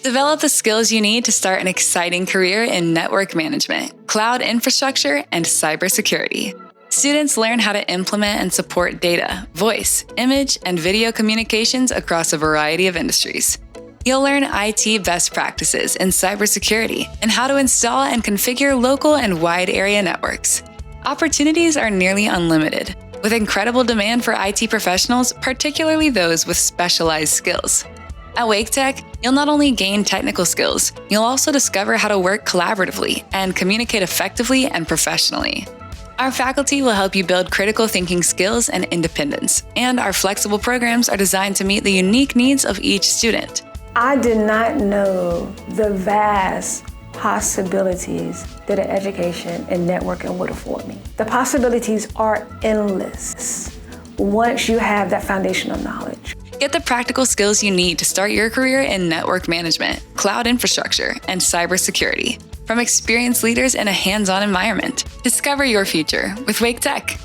Develop the skills you need to start an exciting career in network management, cloud infrastructure, and cybersecurity. Students learn how to implement and support data, voice, image, and video communications across a variety of industries. You'll learn IT best practices in cybersecurity and how to install and configure local and wide area networks. Opportunities are nearly unlimited, with incredible demand for IT professionals, particularly those with specialized skills. At Wake Tech, you'll not only gain technical skills, you'll also discover how to work collaboratively and communicate effectively and professionally. Our faculty will help you build critical thinking skills and independence, and our flexible programs are designed to meet the unique needs of each student. I did not know the vast possibilities that an education in networking would afford me. The possibilities are endless once you have that foundational knowledge. Get the practical skills you need to start your career in network management, cloud infrastructure, and cybersecurity from experienced leaders in a hands-on environment. Discover your future with Wake Tech.